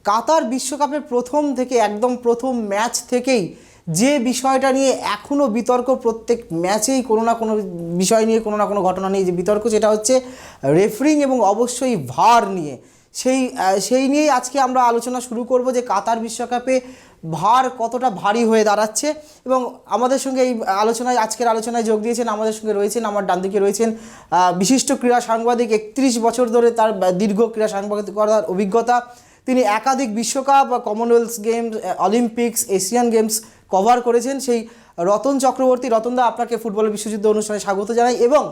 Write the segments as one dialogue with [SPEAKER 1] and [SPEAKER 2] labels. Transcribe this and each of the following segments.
[SPEAKER 1] কাতার বিশ্বকাপের প্রথম থেকে একদম প্রথম ম্যাচ থেকেই যে বিষয়টা নিয়ে এখনও বিতর্ক, প্রত্যেক ম্যাচেই কোনো না কোনো বিষয় নিয়ে কোনো না কোনো ঘটনা নিয়ে যে বিতর্ক, সেটা হচ্ছে রেফারিং এবং অবশ্যই ভার নিয়ে। সেই নিয়েই আজকে আমরা আলোচনা শুরু করব যে কাতার বিশ্বকাপে ভার কতটা ভারী হয়ে দাঁড়াচ্ছে। এবং আমাদের সঙ্গে এই আজকের আলোচনায় যোগ দিয়েছেন, আমাদের সঙ্গে রয়েছেন, আমার ডান দিকে রয়েছেন বিশিষ্ট ক্রীড়া সাংবাদিক, 31 বছর ধরে তার দীর্ঘ ক্রীড়া সাংবাদিকতার অভিজ্ঞতা। তিনি একাধিক বিশ্বকাপ, Commonwealth games, Olympics, Asian games cover করেছেন। সেই রতন চক্রবর্তী, রতনদা আপনাকে ফুটবলের বিশ্বযুদ্ধ অনুষ্ঠানে স্বাগত জানাই। এবং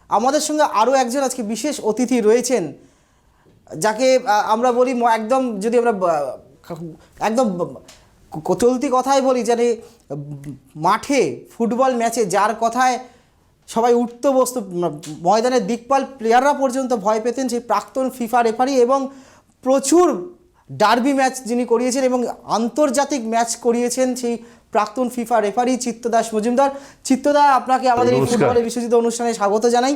[SPEAKER 1] আমাদের সঙ্গে আরও একজন আজকে বিশেষ অতিথি রয়েছেন, যাকে আমরা বলি একদম, যদি আমরা একদম চলতি কথায় বলি, যে মাঠে ফুটবল ম্যাচে যার কথায় সবাই উঠতো বসতো, ময়দানের দিকপাল প্লেয়াররা পর্যন্ত ভয় পেতেন, সেই প্রাক্তন ফিফা রেফারি এবং প্রচুর ডার্বি ম্যাচ যিনি করিয়েছেন এবং আন্তর্জাতিক ম্যাচ করিয়েছেন, সেই প্রাক্তন ফিফা রেফারি চিত্তদাস মজুমদার। চিত্তদা, আপনাকে আমাদের এই ফুটবলের বিশ্বযুদ্ধ অনুষ্ঠানে স্বাগত জানাই।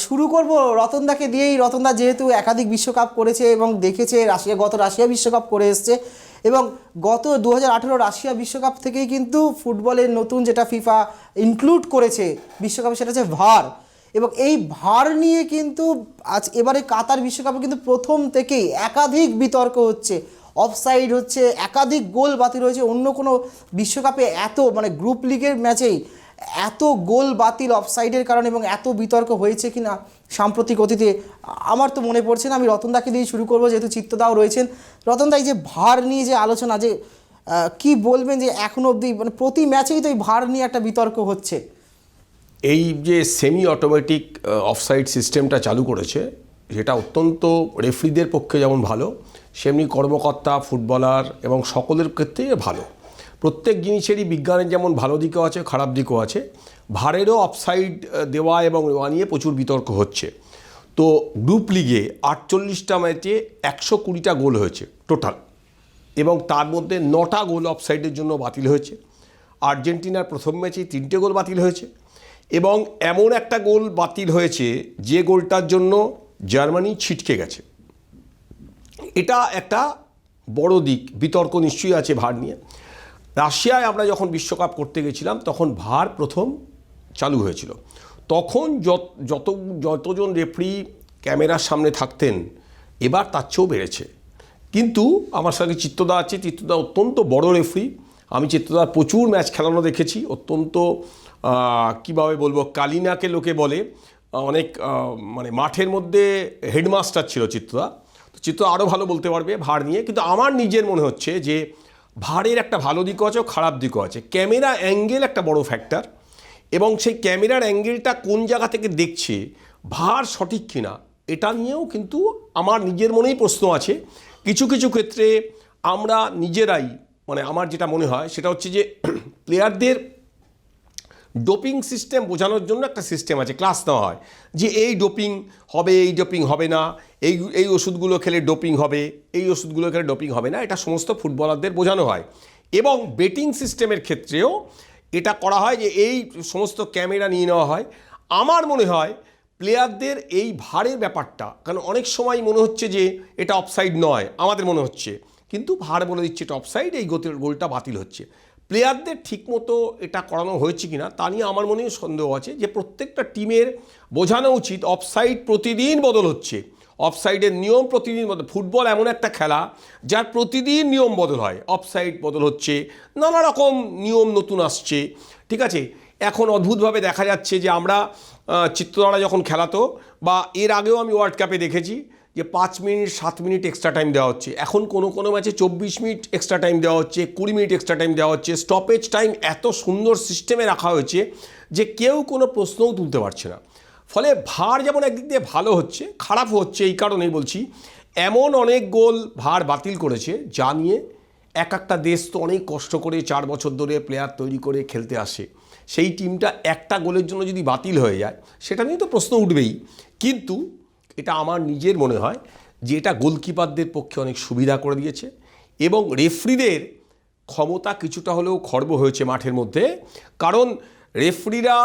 [SPEAKER 1] শুরু করব রতনদাকে দিয়েই। রতনদা যেহেতু একাধিক বিশ্বকাপ করেছে এবং দেখেছে, গত রাশিয়া বিশ্বকাপ করে এসছে, এবং গত 2018 রাশিয়া বিশ্বকাপ থেকেই কিন্তু ফুটবলের নতুন যেটা ফিফা ইনক্লুড করেছে বিশ্বকাপে, সেটা হচ্ছে ভার। এবং এই ভার নিয়ে কিন্তু এবারে কাতার বিশ্বকাপে কিন্তু প্রথম থেকেই একাধিক বিতর্ক হচ্ছে, অফসাইড হচ্ছে, একাধিক গোল বাতিল হয়েছে। অন্য কোনো বিশ্বকাপে এত, গ্রুপ লিগের ম্যাচেই এত গোল বাতিল অফসাইডের কারণে এবং এত বিতর্ক হয়েছে কিনা সাম্প্রতিক অতীতে আমার তো মনে পড়ছে না। আমি রতনদাকে দিয়ে শুরু করবো, যেহেতু চিত্তদাও রয়েছেন। রতনদা, এই যে ভার নিয়ে যে আলোচনা, যে কি বলবেন, যে এখনো অবধি প্রতি ম্যাচেই তো এই ভার নিয়ে একটা বিতর্ক হচ্ছে।
[SPEAKER 2] এই যে সেমি অটোমেটিক অফসাইড সিস্টেমটা চালু করেছে, সেটা অত্যন্ত রেফারিদের পক্ষে যেমন ভালো, সেমনি কর্মকর্তা, ফুটবলার এবং সকলের ক্ষেত্রেই ভালো। প্রত্যেক জিনিসেরই বিজ্ঞানের যেমন ভালো দিকও আছে, খারাপ দিকও আছে। ভারেরও অফসাইড দেওয়া এবং নেওয়া নিয়ে প্রচুর বিতর্ক হচ্ছে। তো গ্রুপ লিগে 48টা ম্যাচে 120টা গোল হয়েছে টোটাল, এবং তার মধ্যে 9টা গোল অফসাইডের জন্য বাতিল হয়েছে। আর্জেন্টিনার প্রথম ম্যাচে 3টে গোল বাতিল হয়েছে, এবং এমন একটা গোল বাতিল হয়েছে যে গোলটার জন্য জার্মানি ছিটকে গেছে। এটা একটা বড় দিক, বিতর্ক নিশ্চয়ই আছে ভার নিয়ে। রাশিয়ায় আমরা যখন বিশ্বকাপ করতে গেছিলাম তখন ভার প্রথম চালু হয়েছিল। তখন যতজন রেফারি ক্যামেরার সামনে থাকতেন, এবার তার চেয়েও বেড়েছে। কিন্তু আমার সঙ্গে চিত্তদা আছে, চিত্তদা অত্যন্ত বড় রেফারি। আমি চিত্তদার প্রচুর ম্যাচ খেলানো দেখেছি। অত্যন্ত কীভাবে বলবো, কালিনাকে লোকে বলে, অনেক মাঠের মধ্যে হেডমাস্টার ছিল চিত্তদা। তো চিত্তদা আরও ভালো বলতে পারবে ভার নিয়ে। কিন্তু আমার নিজের মনে হচ্ছে যে ভারের একটা ভালো দিকও আছে, খারাপ দিকও আছে। ক্যামেরা অ্যাঙ্গেল একটা বড় ফ্যাক্টর, এবং সেই ক্যামেরার অ্যাঙ্গেলটা কোন জায়গা থেকে দেখছে, ভার সঠিক কিনা, এটা নিয়েও কিন্তু আমার নিজের মনেই প্রশ্ন আছে। কিছু কিছু ক্ষেত্রে আমরা নিজেরাই, আমার যেটা মনে হয় সেটা হচ্ছে যে প্লেয়ারদের ডোপিং সিস্টেম বোঝানোর জন্য একটা সিস্টেম আছে, ক্লাস নেওয়া হয় যে এই ডোপিং হবে, এই ডোপিং হবে না, এই ওষুধগুলো খেলে ডোপিং হবে, এই ওষুধগুলো খেলে ডোপিং হবে না, এটা সমস্ত ফুটবলারদের বোঝানো হয়। এবং বেটিং সিস্টেমের ক্ষেত্রেও এটা করা হয়, যে এই সমস্ত ক্যামেরা নিয়ে নেওয়া হয়। আমার মনে হয় প্লেয়ারদের এই ভারের ব্যাপারটা, কারণ অনেক সময় মনে হচ্ছে যে এটা অফসাইড নয়, আমাদের মনে হচ্ছে, কিন্তু ভার বলে দিচ্ছে এটা অফসাইড, এই গোলটা বাতিল হচ্ছে। প্লেয়ারদের ঠিকমতো এটা করানো হয়েছে কিনা তা নিয়ে আমার মনে সন্দেহ আছে। যে প্রত্যেকটা টিমের বোঝানো উচিত অফসাইড প্রতিদিন বদল হচ্ছে, অফসাইডের নিয়ম প্রতিদিন বদল। ফুটবল এমন একটা খেলা যার প্রতিদিন নিয়ম বদল হয়, অফসাইড বদল হচ্ছে, নানা রকম নিয়ম নতুন আসছে। ঠিক আছে, এখন অদ্ভুতভাবে দেখা যাচ্ছে যে আমরা চিত্তদারা যখন খেলাতো, বা এর আগেও আমি ওয়ার্ল্ড কাপে দেখেছি যে 5 মিনিট 7 মিনিট এক্সট্রা টাইম দেওয়া হচ্ছে। এখন কোনো ম্যাচে 24 মিনিট এক্সট্রা টাইম দেওয়া হচ্ছে, 20 মিনিট এক্সট্রা টাইম দেওয়া হচ্ছে। স্টপেজ টাইম এত সুন্দর সিস্টেমে রাখা হয়েছে যে কেউ কোনো প্রশ্নও তুলতে পারছে না। ফলে ভার যেমন একদিক দিয়ে ভালো হচ্ছে, খারাপ হচ্ছে এই কারণেই বলছি, এমন অনেক গোল ভার বাতিল করেছে যা নিয়ে একটা দেশ তো অনেক কষ্ট করে 4 বছর ধরে প্লেয়ার তৈরি করে খেলতে আসে, সেই টিমটা একটা গোলের জন্য যদি বাতিল হয়ে যায়, সেটা নিয়ে তো প্রশ্ন উঠবেই। কিন্তু এটা আমার নিজের মনে হয় যে এটা গোলকিপারদের পক্ষে অনেক সুবিধা করে দিয়েছে, এবং রেফারিদের ক্ষমতা কিছুটা হলেও খর্ব হয়েছে মাঠের মধ্যে। কারণ রেফারিরা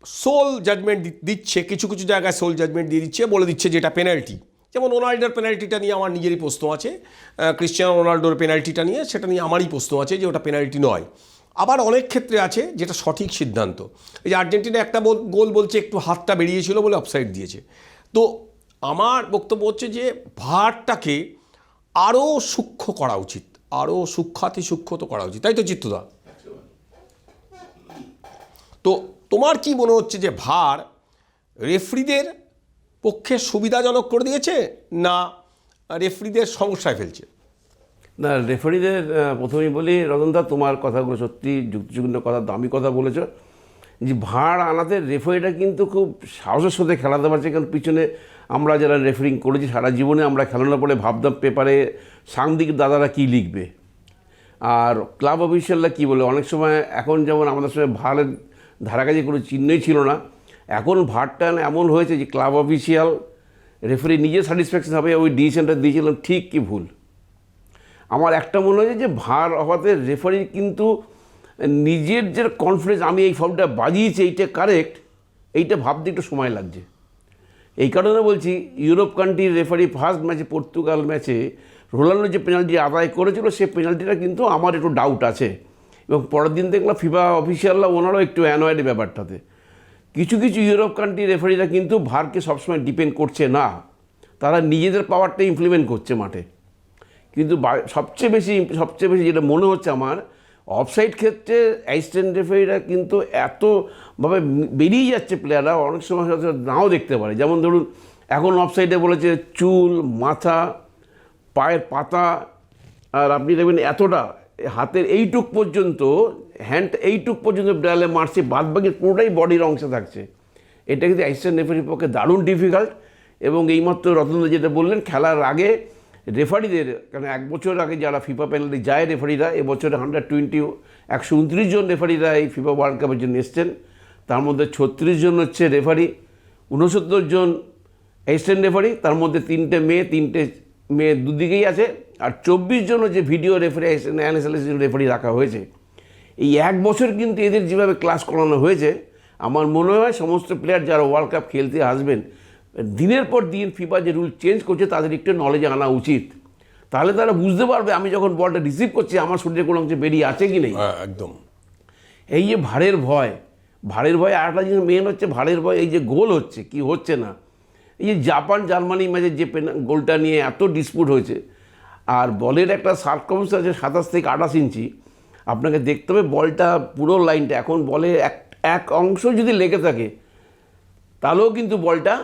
[SPEAKER 2] সোল জাজমেন্ট দিচ্ছে, কিছু কিছু জায়গায় সোল জাজমেন্ট দিয়ে দিচ্ছে, বলে দিচ্ছে যে এটা পেনাল্টি, যেমন রোনাল্ডোর পেনাল্টিটা নিয়ে আমার নিজেরই প্রশ্ন আছে, ক্রিশ্চিয়ানো রোনাল্ডোর পেনাল্টিটা নিয়ে সেটা নিয়ে আমারই প্রশ্ন আছে যে ওটা পেনাল্টি নয়। আবার অনেক ক্ষেত্রে আছে যেটা সঠিক সিদ্ধান্ত, এই যে আর্জেন্টিনা একটা গোল বলছে একটু হাতটা বেরিয়েছিল বলে অফসাইড দিয়েছে। তো আমার বক্তব্য হচ্ছে যে ভারটাকে আরও সূক্ষ্ম করা উচিত, আরও সূক্ষ্ম তো করা উচিত, তাই তো চিত্তদা? তো তোমার কি মনে হচ্ছে যে ভার রেফরিদের পক্ষে সুবিধাজনক করে দিয়েছে না রেফরিদের সমস্যায় ফেলছে?
[SPEAKER 3] না, রেফারিদের প্রথমেই বলি রতনদা, তোমার কথাগুলো সত্যি যুক্তিযুক্ত কথা, দামি কথা বলেছ। যে ভার আনাতে রেফারিটা কিন্তু খুব সাহসের সাথে খেলাতে পারছে, কারণ পিছনে আমরা যারা রেফারিং করেছি সারা জীবনে আমরা খেলানোর পরে ভাবতাম পেপারে সাংবাদিক দাদারা কী লিখবে আর ক্লাব অফিসিয়ালরা কী বলে। অনেক সময় এখন যেমন আমাদের সময় ভারের ধারাকাছি কোনো চিহ্নই ছিল না, এখন ভারটা এমন হয়েছে যে ক্লাব অফিসিয়াল রেফারি নিজে স্যাটিসফ্যাকশন হবে ওই ডিসিশনটা দিয়েছিলাম ঠিক কি ভুল। আমার একটা মনে হয় যে ভার হওয়াতে রেফারির কিন্তু নিজের যে কনফিডেন্স, আমি এই ফর্মটা বাজিয়েছি এইটা কারেক্ট, এইটা ভাবতে একটু সময় লাগছে। এই কারণে বলছি, ইউরোপ কান্ট্রির রেফারি ফার্স্ট ম্যাচে পর্তুগাল ম্যাচে রোনাল্ডো যে পেনাল্টি আদায় করেছিল সে পেনাল্টিটা কিন্তু আমার একটু ডাউট আছে, এবং পরের দিন দেখলাম ফিফা অফিসিয়ালরা ওনারাও একটু অ্যানয়েড ব্যাপারটাতে। কিছু কিছু ইউরোপ কান্ট্রি রেফারিরা কিন্তু ভারকে সবসময় ডিপেন্ড করছে না, তারা নিজেদের পাওয়ারটা ইমপ্লিমেন্ট করছে মাঠে। কিন্তু সবচেয়ে বেশি যেটা মনে হচ্ছে আমার, অফসাইড ক্ষেত্রে অ্যাসিস্ট্যান্ট রেফারিরা কিন্তু এতভাবে বেরিয়ে যাচ্ছে প্লেয়াররা, অনেক সময় হয়তো নাও দেখতে পারে। যেমন ধরুন এখন অফসাইডে বলেছে চুল, মাথা, পায়ের পাতা, আর আপনি দেখবেন এতটা হাতের এইটুক পর্যন্ত, হ্যান্ড এইটুক পর্যন্ত ডালে মারছে, বাদ বাকি পুরোটাই বডির অংশে থাকছে। এটা কিন্তু অ্যাসিস্ট্যান্ট রেফারির পক্ষে দারুণ ডিফিকাল্ট। এবং এইমাত্র রতনদা যেটা বললেন, খেলার আগে রেফারিদের, কারণ এক বছর আগে যারা ফিফা প্যানেলে যায় রেফারিরা, এবছরে 129 জন রেফারিরা এই ফিফা ওয়ার্ল্ড কাপের জন্য এসছেন। তার মধ্যে 36 জন হচ্ছে রেফারি, 69 জন অ্যাসিস্ট্যান্ট রেফারি, তার মধ্যে 3টে মেয়ে দুদিকেই আছে, আর 24 জন হচ্ছে ভিডিও রেফারি, অ্যানালিসিস রেফারি রাখা হয়েছে। এই এক বছর কিন্তু এদের যেভাবে ক্লাস করানো হয়েছে, আমার মনে হয় সমস্ত প্লেয়ার যারা ওয়ার্ল্ড কাপ খেলতে আসবেন, দিনের পর দিন ফিফা যে রুল চেঞ্জ করছে তাদের একটু নলেজে আনা উচিত। তাহলে তারা বুঝতে পারবে আমি যখন বলটা রিসিভ করছি আমার শরীরে কোনো অংশ বেরিয়ে আছে কি নেই।
[SPEAKER 2] একদম।
[SPEAKER 3] এই যে ভারের ভয় আরেকটা জিনিস মেন হচ্ছে ভারের ভয়, এই যে গোল হচ্ছে কি হচ্ছে না। এই যে জাপান জার্মানি ম্যাচের যে গোলটা নিয়ে এত ডিসপুট হয়েছে, আর বলের একটা সার্কামস্টেন্স আছে 27 থেকে 28 ইঞ্চি, আপনাকে দেখতে হবে বলটা পুরো লাইনটা, এখন বলে এক অংশ যদি লেগে থাকে তাহলেও কিন্তু বলটা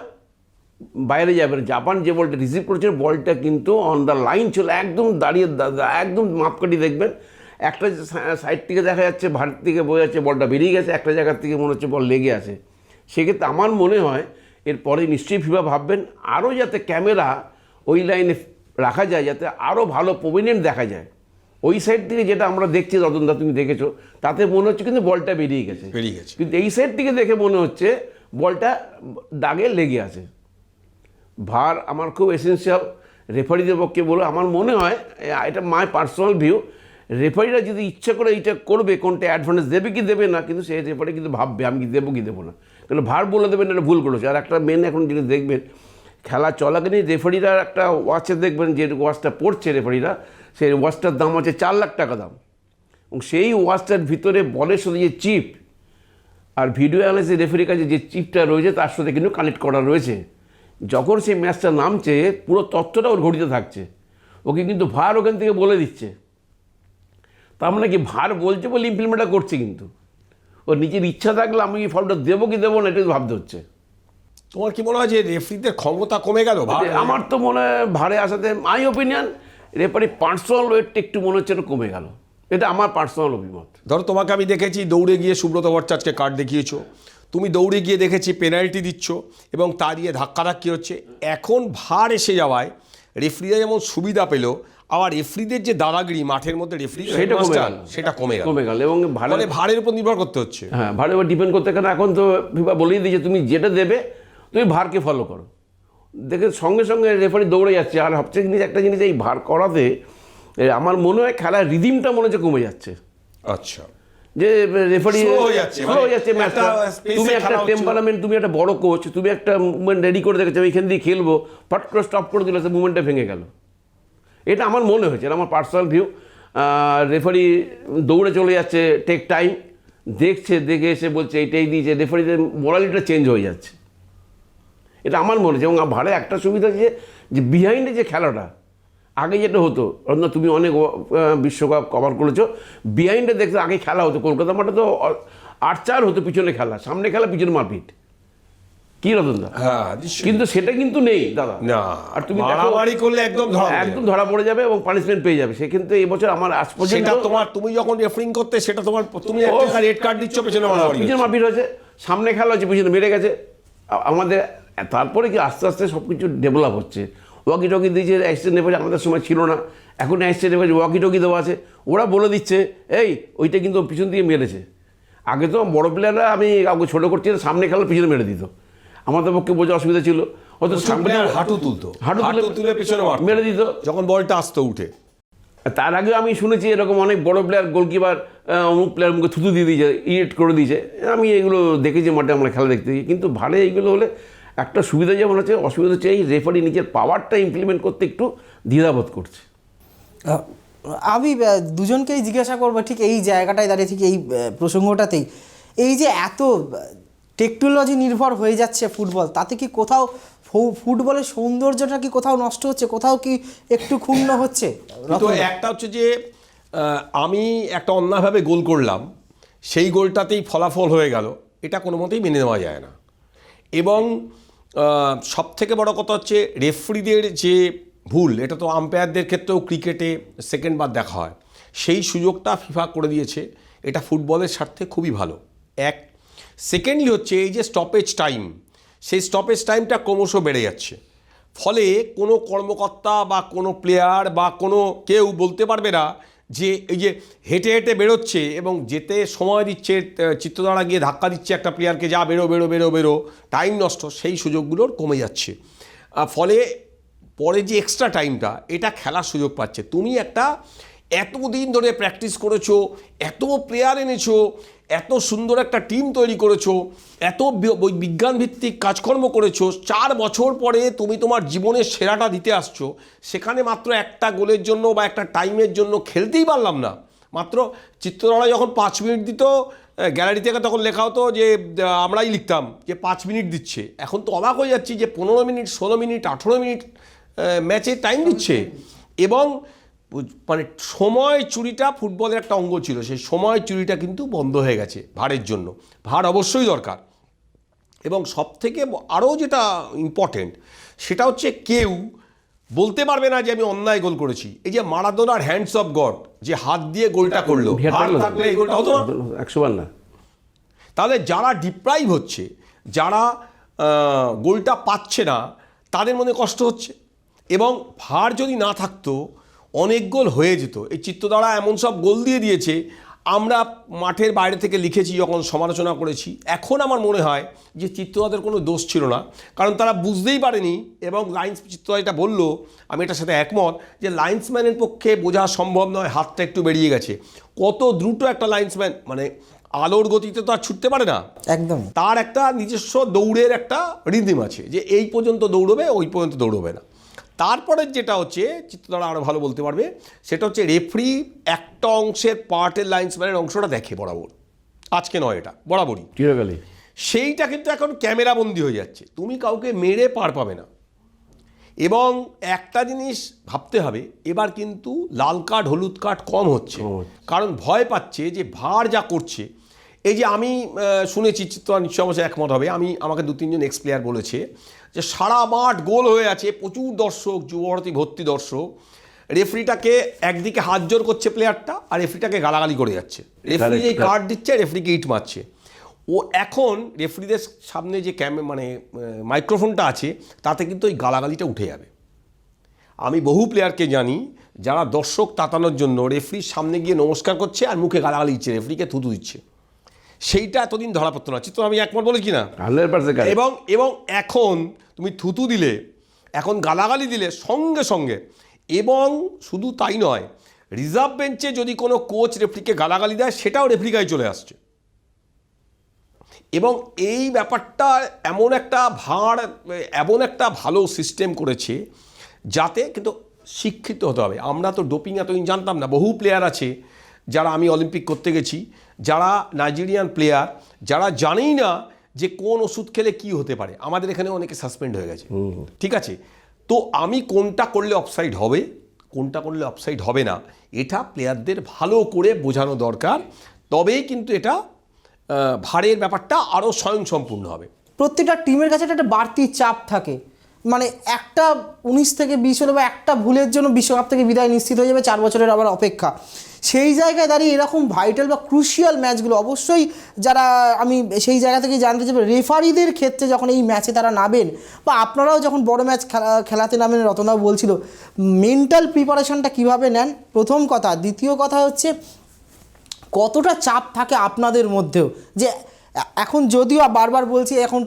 [SPEAKER 3] বাইরে যাবে না। জাপান যে বলটা রিসিভ করেছে বলটা কিন্তু অন দ্য লাইন ছিল, একদম দাঁড়িয়ে একদম মাপকাঠি দেখবেন, একটা সাইড থেকে দেখা যাচ্ছে ভার থেকে বোঝা যাচ্ছে বলটা বেরিয়ে গেছে, একটা জায়গার থেকে মনে হচ্ছে বল লেগে আছে। সেক্ষেত্রে আমার মনে হয় এরপরে নিশ্চয়ই ফিফা ভাববেন আরও যাতে ক্যামেরা ওই লাইনে রাখা যায়, যাতে আরও ভালো প্রমিনেন্ট দেখা যায়। ওই সাইড থেকে যেটা আমরা দেখছি, রতনদা তুমি দেখেছো, তাতে মনে হচ্ছে কিন্তু বলটা বেরিয়ে গেছে, কিন্তু এই সাইড থেকে দেখে মনে হচ্ছে বলটা দাগে লেগে আছে। ভার আমার খুব এসেন্সিয়াল রেফারিদের পক্ষে বলো। আমার মনে হয়, এটা মাই পার্সোনাল ভিউ, রেফারিরা যদি ইচ্ছা করে এইটা করবে, কোনটা অ্যাডভান্টেজ দেবে কি দেবে না, কিন্তু সেই রেফারি কিন্তু ভাববে আমি কি দেবো কি দেবো না, কারণ ভার বলে দেবেন এটা ভুল করেছে। আর একটা মেন এখন যিনি দেখবেন খেলা চলাকালীন রেফারিরা একটা ওয়াচে দেখবেন, যে ওয়াচটা পড়ছে রেফারিরা, সেই ওয়াচটার দাম আছে 4 লাখ টাকা দাম, এবং সেই ওয়াচটার ভিতরে বলের সাথে যে চিপ আর ভিডিও অ্যানালাইসিস রেফারির কাছে যে চিপটা রয়েছে তার সাথে কিন্তু কানেক্ট করা রয়েছে। যখন সেই ম্যাচটা নামছে পুরো তথ্যটা ওর ঘড়িতে থাকছে, ওকে কিন্তু ভার ওখান থেকে বলে দিচ্ছে। তার মানে কি ভার বলছে বলে ইমপ্লিমেন্টটা করছে, কিন্তু ওর নিজের ইচ্ছা থাকলে আমি এই ফলটা দেবো কি দেবো না এটা ভাবতে হচ্ছে।
[SPEAKER 2] তোমার কি মনে হয় যে রেফারিদের ক্ষমতা কমে গেল?
[SPEAKER 3] আমার তো মনে হয় ভারে আসাতে মাই ওপিনিয়ন রেফারি পার্সোনাল ওয়েটটা একটু মনে হচ্ছে কমে গেল, এটা আমার পার্সোনাল অভিমত।
[SPEAKER 2] ধরো তোমাকে আমি দেখেছি দৌড়ে গিয়ে সুব্রত ভট্টাচার্যকে কার্ড দেখিয়েছো, তুমি দৌড়ে গিয়ে দেখেছি পেনাল্টি দিচ্ছ এবং তা দিয়ে ধাক্কাধাক্কি হচ্ছে। এখন ভার এসে যাওয়ায় রেফারিরা যেমন সুবিধা পেল, আবার রেফারিদের যে দাদাগিরি মাঠের মধ্যে রেফারি সেটা কমে গেল এবং ভারের উপর নির্ভর করতে হচ্ছে।
[SPEAKER 3] হ্যাঁ, ভারের উপর ডিপেন্ড করতে, কারণ এখন তো ফিফা বলেই দিয়েছে তুমি যেটা দেবে তুমি ভারকে ফলো করো, দেখে সঙ্গে সঙ্গে রেফারি দৌড়ে যাচ্ছে। আর সবচেয়ে একটা জিনিস এই ভার করাতে আমার মনে হয় খেলার রিদিমটা মনে হচ্ছে কমে যাচ্ছে।
[SPEAKER 2] আচ্ছা,
[SPEAKER 3] যে রেফারি
[SPEAKER 2] Slow হয়ে যাচ্ছে,
[SPEAKER 3] স্লো হয়ে যাচ্ছে ম্যাচটা। তুমি একটা টেম্পারামেন্ট, তুমি একটা বড় কোচ, তুমি একটা মুভমেন্ট রেডি করে দেখেছো এইখান দিয়ে খেলবো, ফট করে স্টপ করে দিলে সে মুভমেন্টটা ভেঙে গেল। এটা আমার মনে হয়েছে, এটা আমার পার্সোনাল ভিউ। রেফারি দৌড়ে চলে যাচ্ছে, টেক টাইম দেখছে, দেখে এসে বলছে এইটাই দিয়েছে, রেফারিদের মোরালিটা চেঞ্জ হয়ে যাচ্ছে। এটা আমার মনে হচ্ছে। এবং ভাড়ে একটা সুবিধা যে বিহাইন্ডে যে খেলাটা আগে যেটা হতো, অন্য তুমি অনেক বিশ্বকাপ কভার করেছো, বিহাইন্ডে দেখতে আগে খেলা হতো, কলকাতা মাঠে তো 8-4 হতো পিছনে খেলা, সামনে খেলা, পিছনে মারপিট, কি রতনদা?
[SPEAKER 2] হ্যাঁ,
[SPEAKER 3] কিন্তু সেটা কিন্তু নেই দাদা।
[SPEAKER 2] না,
[SPEAKER 3] আর তুমি
[SPEAKER 2] বাড়াবাড়ি করলে একদম
[SPEAKER 3] ধরা পড়ে যাবে এবং পানিশমেন্ট পেয়ে যাবে। সে কিন্তু এই বছর আমার আজ পর্যন্ত
[SPEAKER 2] তুমি যখন রেফারিং করতে সেটা তোমার, তুমি একটা রেড কার্ড দিচ্ছ, পেছনে
[SPEAKER 3] মারপিট হয়েছে, সামনে খেলা হচ্ছে, পিছনে মেরে গেছে আমাদের। তারপরে কি আস্তে আস্তে সব কিছু ডেভেলপ হচ্ছে। ওয়াকি টকি দিয়েছে, অ্যাক্সিডেন্ট নেপারে আমাদের সময় ছিল না, এখন অ্যাক্সিডেন্ট নেপারে ওয়াকি টকি দেওয়া আছে, ওরা বলে দিচ্ছে এই ওইটা কিন্তু পিছন দিয়ে মেরেছে। আগে তো বড় প্লেয়াররা, আমি কাউকে ছোটো করছি, সামনে খেলা পিছনে মেরে দিত, আমাদের পক্ষে বোঝা অসুবিধা ছিল। হয়তো সামনে
[SPEAKER 2] হাঁটু তুলতো,
[SPEAKER 3] হাঁটু তুলে
[SPEAKER 2] পিছনে
[SPEAKER 3] মেরে দিত
[SPEAKER 2] যখন বলটা আসতো উঠে।
[SPEAKER 3] তার আগেও আমি শুনেছি এরকম অনেক বড় প্লেয়ার, গোলকিপার অমুক প্লেয়ার মুখে থুতু দিয়ে দিয়েছে, ইরিট করে দিয়েছে। আমি এগুলো দেখেছি মাঠে, আমরা খেলা দেখতে গিয়ে। কিন্তু ভালো এইগুলো হলে একটা সুবিধা যেমন হচ্ছে, অসুবিধা হচ্ছে এই রেফারি নিজের পাওয়ারটা ইমপ্লিমেন্ট করতে একটু দ্বিধাবোধ করছে।
[SPEAKER 1] আমি দুজনকেই জিজ্ঞাসা করবো ঠিক এই জায়গাটায় দাঁড়িয়ে, ঠিক এই প্রসঙ্গটাতেই, এই যে এত টেকনোলজি নির্ভর হয়ে যাচ্ছে ফুটবল, তাতে কি কোথাও ফুটবলের সৌন্দর্যটা কি কোথাও নষ্ট হচ্ছে, কোথাও কি একটু ক্ষুণ্ণ হচ্ছে?
[SPEAKER 2] তো একটা হচ্ছে যে আমি একটা অন্যভাবে গোল করলাম, সেই গোলটাতেই ফলাফল হয়ে গেল, এটা কোনো মতেই মেনে নেওয়া যায় না। এবং সবথেকে বড় কথা হচ্ছে রেফারিদের যে ভুল, এটা তো আম্পায়ারদের ক্ষেত্রেও ক্রিকেটে সেকেন্ডবার দেখা হয়, সেই সুযোগটা ফিফা করে দিয়েছে, এটা ফুটবলের স্বার্থে খুবই ভালো। এক, সেকেন্ডলি হচ্ছে এই যে স্টপেজ টাইম, সেই স্টপেজ টাইমটা ক্রমশ বেড়ে যাচ্ছে, ফলে কোনো কর্মকর্তা বা কোনো প্লেয়ার বা কোনো কেউ বলতে পারবে না যে এই যে হেঁটে হেঁটে বেরোচ্ছে এবং যেতে সময় দিচ্ছে, চিত্রদ্বারা গিয়ে ধাক্কা দিচ্ছে একটা প্লেয়ারকে, যা বেরো বেরো বেরো বেরো, টাইম নষ্ট, সেই সুযোগগুলোর কমে যাচ্ছে। ফলে পরে যে এক্সট্রা টাইমটা, এটা খেলার সুযোগ পাচ্ছে। তুমি একটা এতদিন ধরে প্র্যাকটিস করেছো, এত প্লেয়ার এনেছো, এত সুন্দর একটা টিম তৈরি করেছো, এত বিজ্ঞানভিত্তিক কাজকর্ম করেছো, 4 বছর পরে তুমি তোমার জীবনের সেরাটা দিতে আসছো, সেখানে মাত্র একটা গোলের জন্য বা একটা টাইমের জন্য খেলতেই পারলাম না। মাত্র চিত্রধারা যখন 5 মিনিট দিত গ্যালারি থেকে, তখন লেখা হতো যে আমরাই লিখতাম যে 5 মিনিট দিচ্ছে। এখন তো অবাক হয়ে যাচ্ছি যে 15 মিনিট, 16 মিনিট, 18 মিনিট ম্যাচে টাইম দিচ্ছে। এবং মানে সময় চুরিটা ফুটবলের একটা অঙ্গ ছিল, সেই সময় চুরিটা কিন্তু বন্ধ হয়ে গেছে ভারের জন্য। ভার অবশ্যই দরকার। এবং সবথেকে আরও যেটা ইম্পর্টেন্ট, সেটা হচ্ছে কেউ বলতে পারবে না যে আমি অন্যায় গোল করেছি। এই যে মারাদোনার হ্যান্ডস অফ গড, যে হাত দিয়ে গোলটা করলো, ভার থাকলে এই গোলটা হতো না,
[SPEAKER 3] 100 বার না।
[SPEAKER 2] তাহলে যারা ডিপ্রাইভ হচ্ছে, যারা গোলটা পাচ্ছে না, তাদের মনে কষ্ট হচ্ছে। এবং ভার যদি না থাকতো অনেক গোল হয়ে যেত। এই চিত্রদ্বারা এমন সব গোল দিয়ে দিয়েছে, আমরা মাঠের বাইরে থেকে লিখেছি যখন সমালোচনা করেছি। এখন আমার মনে হয় যে চিত্রদাদের কোনো দোষ ছিল না, কারণ তারা বুঝতেই পারেনি। এবং লাইন্স চিত্রদা এটা বললো, আমি এটার সাথে একমত, যে লাইন্সম্যানের পক্ষে বোঝা সম্ভব নয়, হাতটা একটু বেরিয়ে গেছে। কত দ্রুত একটা লাইন্সম্যান, মানে আলোর গতিতে তো আর ছুটতে পারে না, একদম। তার একটা নিজস্ব দৌড়ের একটা রিদিম আছে, যে এই পর্যন্ত দৌড়বে, ওই পর্যন্ত দৌড়বে না। তারপরে যেটা হচ্ছে, চিত্রধারা আরও ভালো বলতে পারবে, সেটা হচ্ছে রেফারি একটা অংশের পার্টের লাইন্সম্যানের অংশটা দেখে বরাবর, আজকে নয়, এটা বরাবরই
[SPEAKER 3] চিরকালই।
[SPEAKER 2] সেইটা কিন্তু এখন ক্যামেরা বন্দি হয়ে যাচ্ছে, তুমি কাউকে মেরে পার পাবে না। এবং একটা জিনিস ভাবতে হবে, এবার কিন্তু লাল কার্ড হলুদ কার্ড কম হচ্ছে, কারণ ভয় পাচ্ছে যে ভার যা করছে। এই যে আমি শুনেছি, চিত্র নিশ্চয় অবশ্যই একমত হবে, আমাকে 2-3 এক্স প্লেয়ার বলেছে যে সারা মাঠ গোল হয়ে আছে, প্রচুর দর্শক, যুবভারতী ভর্তি দর্শক, রেফারিটাকে একদিকে হাত জোর করছে প্লেয়ারটা, আর রেফারিটাকে গালাগালি করে যাচ্ছে। রেফারি যেই কার্ড দিচ্ছে, রেফারিকে ইট মারছে। ও এখন রেফারিদের সামনে যে মানে মাইক্রোফোনটা আছে, তাতে কিন্তু ওই গালাগালিটা উঠে যাবে। আমি বহু প্লেয়ারকে জানি যারা দর্শক তাতানোর জন্য রেফারির সামনে গিয়ে নমস্কার করছে আর মুখে গালাগালি দিচ্ছে, রেফারিকে থুতু দিচ্ছে। সেইটা এতদিন ধরা পড়তো না। চিত্র আমি একমত বলেছি না? এবং এখন তুমি থুতু দিলে, এখন গালাগালি দিলে সঙ্গে সঙ্গে, এবং শুধু তাই নয়, রিজার্ভ বেঞ্চে যদি কোনো কোচ রেফরিকে গালাগালি দেয় সেটাও রেফরির গায়ে চলে আসছে। এবং এই ব্যাপারটা এমন একটা ভালো সিস্টেম করেছে যাতে, কিন্তু শিক্ষিত হতে হবে। আমরা তো ডোপিং এতদিন জানতাম না। বহু প্লেয়ার আছে যারা, আমি অলিম্পিক করতে গেছি, যারা নাইজেরিয়ান প্লেয়ার, যারা জানেই না যে কোন ওষুধ খেলে কি হতে পারে। আমাদের এখানে অনেকে সাসপেন্ড হয়ে গেছে, ঠিক আছে। তো আমি কোনটা করলে অফসাইড হবে, কোনটা করলে অফসাইড হবে না, এটা প্লেয়ারদের ভালো করে বোঝানো দরকার। তবেই কিন্তু এটা ভারের ব্যাপারটা আরও স্বয়ংসম্পূর্ণ হবে।
[SPEAKER 1] প্রত্যেকটা টিমের কাছে একটা বাড়তি চাপ থাকে, মানে একটা 19 থেকে 20 হলে বা একটা ভুলের জন্য বিশ্বকাপ থেকে বিদায় নিশ্চিত হয়ে যাবে, 4 বছরের আবার অপেক্ষা। সেই জায়গায় দাঁড়িয়ে এরকম ভাইটাল বা ক্রুশিয়াল ম্যাচগুলো অবশ্যই, যারা আমি সেই জায়গা থেকে জানতে চাই রেফারিদের ক্ষেত্রে যখন এই ম্যাচে তারা নামেন, বা আপনারাও যখন বড় ম্যাচ খেলাতে নামেন, রতনবাবু বলছিল মেন্টাল প্রিপারেশনটা কীভাবে নেন, প্রথম কথা। দ্বিতীয় কথা হচ্ছে কতটা চাপ থাকে আপনাদের মধ্যেও, যে এখন যদিও বারবার বলছি এখন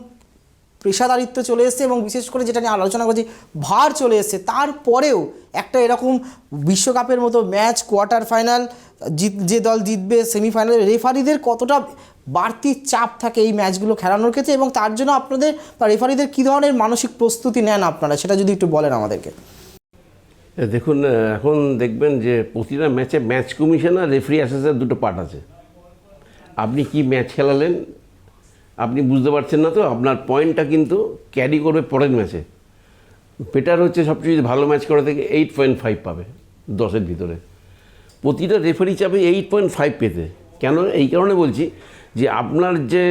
[SPEAKER 1] পেশাদারিত্ব চলে এসছে, এবং বিশেষ করে যেটা নিয়ে আলোচনা করছি ভার চলে এসছে, তারপরেও একটা এরকম বিশ্বকাপের মতো ম্যাচ, কোয়ার্টার ফাইনাল, যে দল জিতবে সেমিফাইনালে, রেফারিদের কতটা বাড়তি চাপ থাকে এই ম্যাচগুলো খেলানোর ক্ষেত্রে, এবং তার জন্য আপনাদের বা রেফারিদের কী ধরনের মানসিক প্রস্তুতি নেন আপনারা, সেটা যদি একটু বলেন আমাদেরকে।
[SPEAKER 3] দেখুন, এখন দেখবেন যে প্রতিটা ম্যাচে ম্যাচ কমিশন আর রেফারি অ্যাসেসের দুটো পার্ট আছে। আপনি কি ম্যাচ খেলালেন আপনি বুঝতে পারছেন না, তো আপনার পয়েন্টটা কিন্তু ক্যারি করবে পরের ম্যাচে। বেটার হচ্ছে সবচেয়ে ভালো ম্যাচ করা থেকে 8.5 পাবে 10-এর ভিতরে। প্রতিটা রেফারি চাবে 8.5 পেতে। কেন? এই কারণে বলছি যে আপনার যে